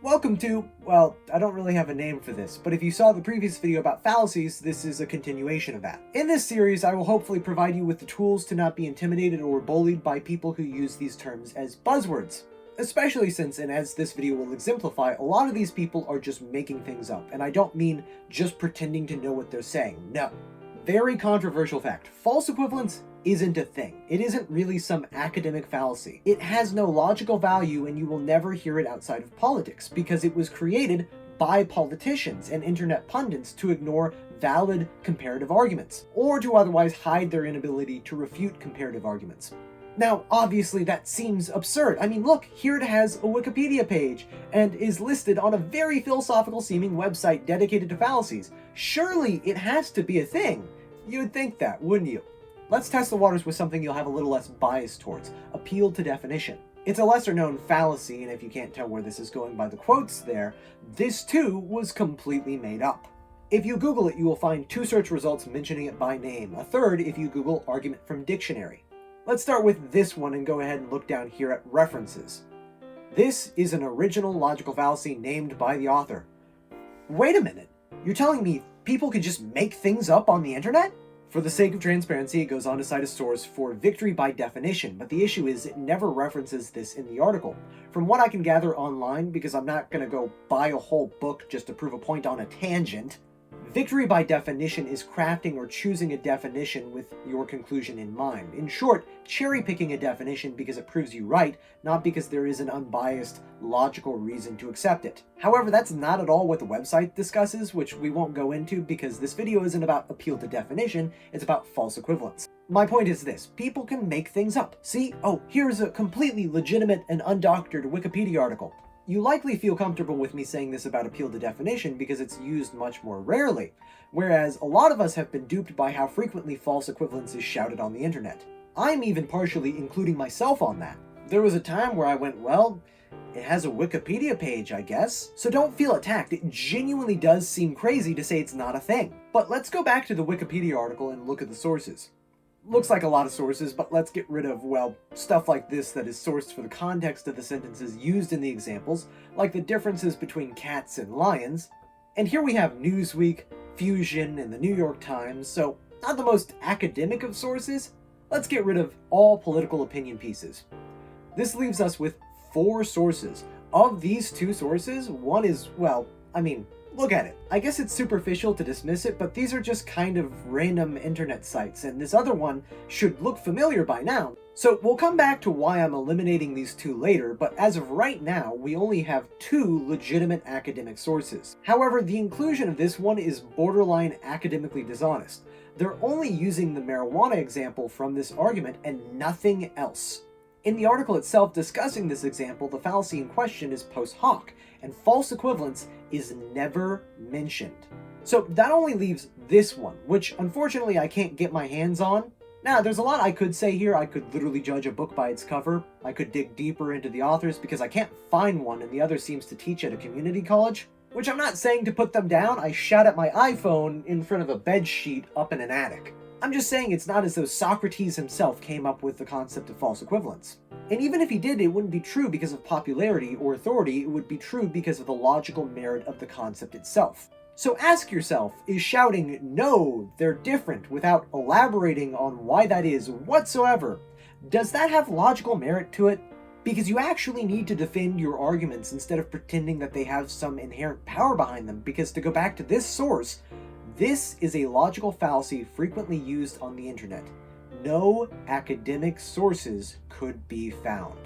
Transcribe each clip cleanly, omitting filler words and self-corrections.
Welcome to, well, I don't really have a name for this, but if you saw the previous video about fallacies, this is a continuation of that. In this series, I will hopefully provide you with the tools to not be intimidated or bullied by people who use these terms as buzzwords. Especially since, and as this video will exemplify, a lot of these people are just making things up, and I don't mean just pretending to know what they're saying, no. Very controversial fact, false equivalence isn't a thing. It isn't really some academic fallacy. It has no logical value and you will never hear it outside of politics because it was created by politicians and internet pundits to ignore valid comparative arguments or to otherwise hide their inability to refute comparative arguments. Now, obviously that seems absurd. I mean, look, here it has a Wikipedia page and is listed on a very philosophical seeming website dedicated to fallacies. Surely it has to be a thing. You would think that, wouldn't you? Let's test the waters with something you'll have a little less bias towards. Appeal to definition. It's a lesser known fallacy, and if you can't tell where this is going by the quotes there, this too was completely made up. If you Google it, you will find 2 search results mentioning it by name, a third if you Google argument from dictionary. Let's start with this one and go ahead and look down here at references. This is an original logical fallacy named by the author. Wait a minute, you're telling me people could just make things up on the internet? For the sake of transparency, it goes on to cite a source for victory by definition, but the issue is it never references this in the article. From what I can gather online, because I'm not going to go buy a whole book just to prove a point on a tangent, victory by definition is crafting or choosing a definition with your conclusion in mind. In short, cherry-picking a definition because it proves you right, not because there is an unbiased, logical reason to accept it. However, that's not at all what the website discusses, which we won't go into because this video isn't about appeal to definition, it's about false equivalence. My point is this, people can make things up. See? Oh, here's a completely legitimate and undoctored Wikipedia article. You likely feel comfortable with me saying this about appeal to definition because it's used much more rarely, whereas a lot of us have been duped by how frequently false equivalence is shouted on the internet. I'm even partially including myself on that. There was a time where I went, well, it has a Wikipedia page, I guess. So don't feel attacked, it genuinely does seem crazy to say it's not a thing. But let's go back to the Wikipedia article and look at the sources. Looks like a lot of sources, but let's get rid of, well, stuff like this that is sourced for the context of the sentences used in the examples, like the differences between cats and lions. And here we have Newsweek, Fusion, and the New York Times, so not the most academic of sources. Let's get rid of all political opinion pieces. This leaves us with 4 sources. Of these 2 sources, one is, well, look at it. I guess it's superficial to dismiss it, but these are just kind of random internet sites, and this other one should look familiar by now. So we'll come back to why I'm eliminating these 2 later, but as of right now, we only have 2 legitimate academic sources. However, the inclusion of this one is borderline academically dishonest. They're only using the marijuana example from this argument and nothing else. In the article itself discussing this example, the fallacy in question is post hoc, and false equivalence is never mentioned. So that only leaves this one, which unfortunately I can't get my hands on. Now, there's a lot I could say here. I could literally judge a book by its cover. I could dig deeper into the authors because I can't find one and the other seems to teach at a community college. Which I'm not saying to put them down, I shout at my iPhone in front of a bed sheet up in an attic. I'm just saying it's not as though Socrates himself came up with the concept of false equivalence. And even if he did, it wouldn't be true because of popularity or authority, it would be true because of the logical merit of the concept itself. So ask yourself, is shouting, "No, they're different," without elaborating on why that is whatsoever, does that have logical merit to it? Because you actually need to defend your arguments instead of pretending that they have some inherent power behind them, because to go back to this source, this is a logical fallacy frequently used on the internet. No academic sources could be found.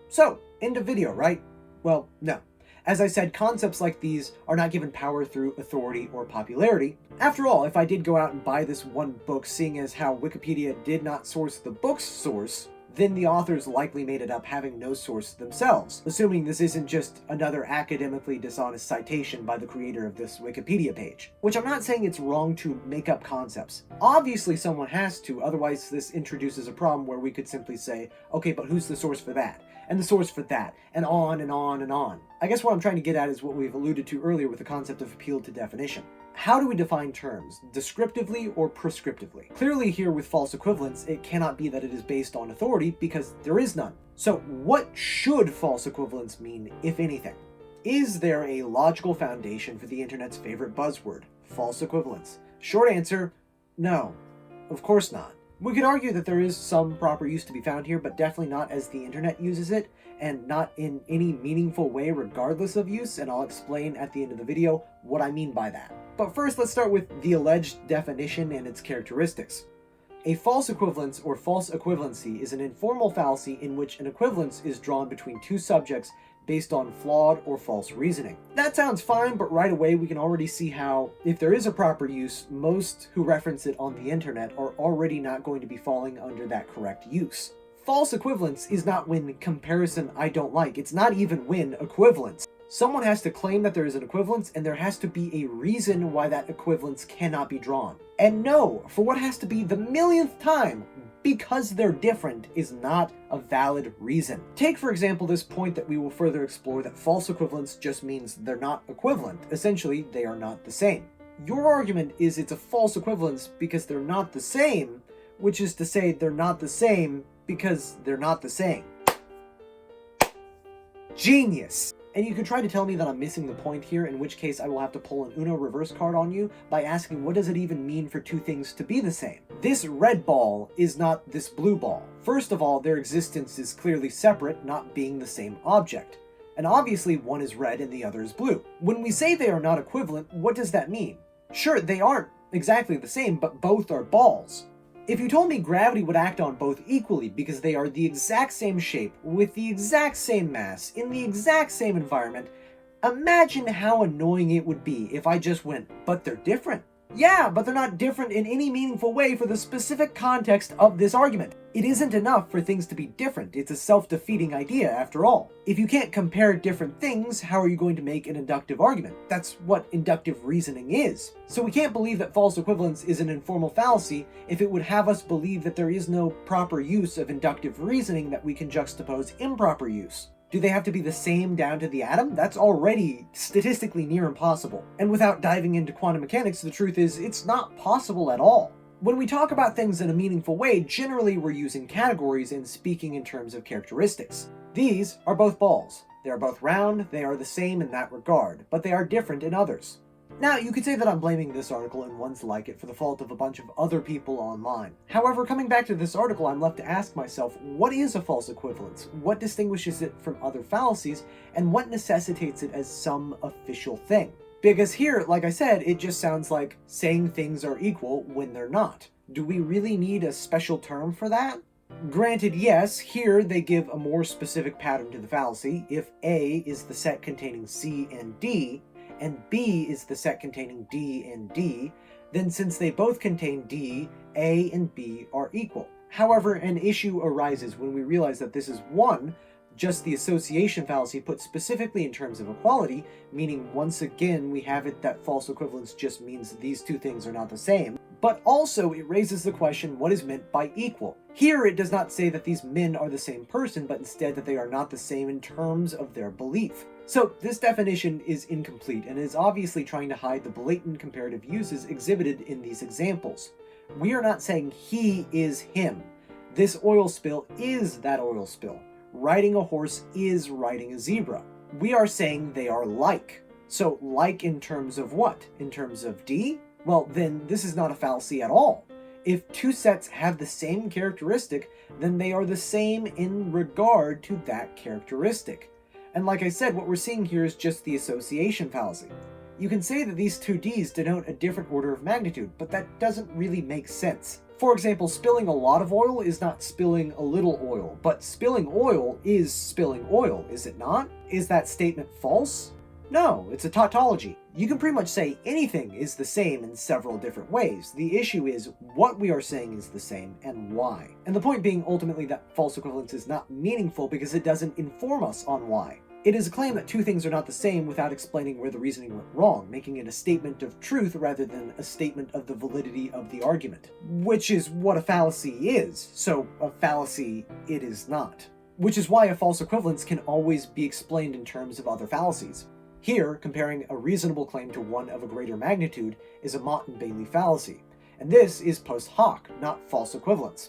So, end of video, right? Well, no. As I said, concepts like these are not given power through authority or popularity. After all, if I did go out and buy this one book, seeing as how Wikipedia did not source the book's source, then the authors likely made it up having no source themselves, assuming this isn't just another academically dishonest citation by the creator of this Wikipedia page. Which I'm not saying it's wrong to make up concepts. Obviously someone has to, otherwise this introduces a problem where we could simply say, okay, but who's the source for that? And the source for that, and on and on and on. I guess what I'm trying to get at is what we've alluded to earlier with the concept of appeal to definition. How do we define terms, descriptively or prescriptively? Clearly here with false equivalence, it cannot be that it is based on authority because there is none. So what should false equivalence mean, if anything? Is there a logical foundation for the internet's favorite buzzword, false equivalence? Short answer, no. Of course not. We could argue that there is some proper use to be found here, but definitely not as the internet uses it, and not in any meaningful way regardless of use, and I'll explain at the end of the video what I mean by that. But first, let's start with the alleged definition and its characteristics. A false equivalence or false equivalency is an informal fallacy in which an equivalence is drawn between two subjects based on flawed or false reasoning. That sounds fine, but right away we can already see how, if there is a proper use, most who reference it on the internet are already not going to be falling under that correct use. False equivalence is not when comparison I don't like, it's not even when equivalence. Someone has to claim that there is an equivalence, and there has to be a reason why that equivalence cannot be drawn. And no, for what has to be the millionth time, because they're different is not a valid reason. Take, for example, this point that we will further explore, that false equivalence just means they're not equivalent. Essentially, they are not the same. Your argument is it's a false equivalence because they're not the same, which is to say they're not the same because they're not the same. Genius! And you could try to tell me that I'm missing the point here, in which case I will have to pull an Uno reverse card on you by asking what does it even mean for two things to be the same? This red ball is not this blue ball. First of all, their existence is clearly separate, not being the same object. And obviously one is red and the other is blue. When we say they are not equivalent, what does that mean? Sure, they aren't exactly the same, but both are balls. If you told me gravity would act on both equally because they are the exact same shape, with the exact same mass, in the exact same environment, imagine how annoying it would be if I just went, but they're different. Yeah, but they're not different in any meaningful way for the specific context of this argument. It isn't enough for things to be different. It's a self-defeating idea, after all. If you can't compare different things, how are you going to make an inductive argument? That's what inductive reasoning is. So we can't believe that false equivalence is an informal fallacy if it would have us believe that there is no proper use of inductive reasoning that we can juxtapose improper use. Do they have to be the same down to the atom? That's already statistically near impossible. And without diving into quantum mechanics, the truth is it's not possible at all. When we talk about things in a meaningful way, generally we're using categories and speaking in terms of characteristics. These are both balls. They are both round, they are the same in that regard, but they are different in others. Now, you could say that I'm blaming this article and ones like it for the fault of a bunch of other people online. However, coming back to this article, I'm left to ask myself, what is a false equivalence? What distinguishes it from other fallacies? And what necessitates it as some official thing? Because here, like I said, it just sounds like saying things are equal when they're not. Do we really need a special term for that? Granted, yes, here they give a more specific pattern to the fallacy. If A is the set containing C and D, and B is the set containing D and D, then since they both contain D, A and B are equal. However, an issue arises when we realize that this is one, just the association fallacy put specifically in terms of equality, meaning once again we have it that false equivalence just means these two things are not the same, but also it raises the question what is meant by equal. Here it does not say that these men are the same person, but instead that they are not the same in terms of their belief. So this definition is incomplete and is obviously trying to hide the blatant comparative uses exhibited in these examples. We are not saying he is him. This oil spill is that oil spill. Riding a horse is riding a zebra. We are saying they are like. So like in terms of what? In terms of D? Well, then this is not a fallacy at all. If two sets have the same characteristic, then they are the same in regard to that characteristic. And like I said, what we're seeing here is just the association fallacy. You can say that these two D's denote a different order of magnitude, but that doesn't really make sense. For example, spilling a lot of oil is not spilling a little oil, but spilling oil, is it not? Is that statement false? No, it's a tautology. You can pretty much say anything is the same in several different ways. The issue is what we are saying is the same and why. And the point being ultimately that false equivalence is not meaningful because it doesn't inform us on why. It is a claim that two things are not the same without explaining where the reasoning went wrong, making it a statement of truth rather than a statement of the validity of the argument. Which is what a fallacy is, so a fallacy it is not. Which is why a false equivalence can always be explained in terms of other fallacies. Here, comparing a reasonable claim to one of a greater magnitude is a Mott and Bailey fallacy, and this is post hoc, not false equivalence.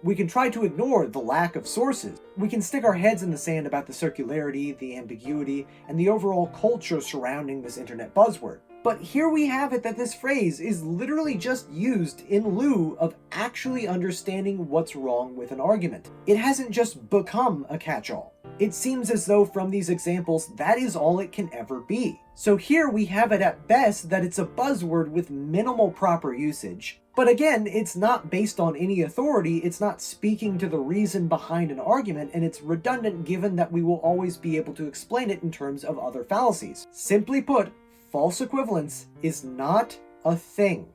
We can try to ignore the lack of sources. We can stick our heads in the sand about the circularity, the ambiguity, and the overall culture surrounding this internet buzzword. But here we have it that this phrase is literally just used in lieu of actually understanding what's wrong with an argument. It hasn't just become a catch-all. It seems as though from these examples, that is all it can ever be. So here we have it at best that it's a buzzword with minimal proper usage. But again, it's not based on any authority, it's not speaking to the reason behind an argument, and it's redundant given that we will always be able to explain it in terms of other fallacies. Simply put, false equivalence is not a thing.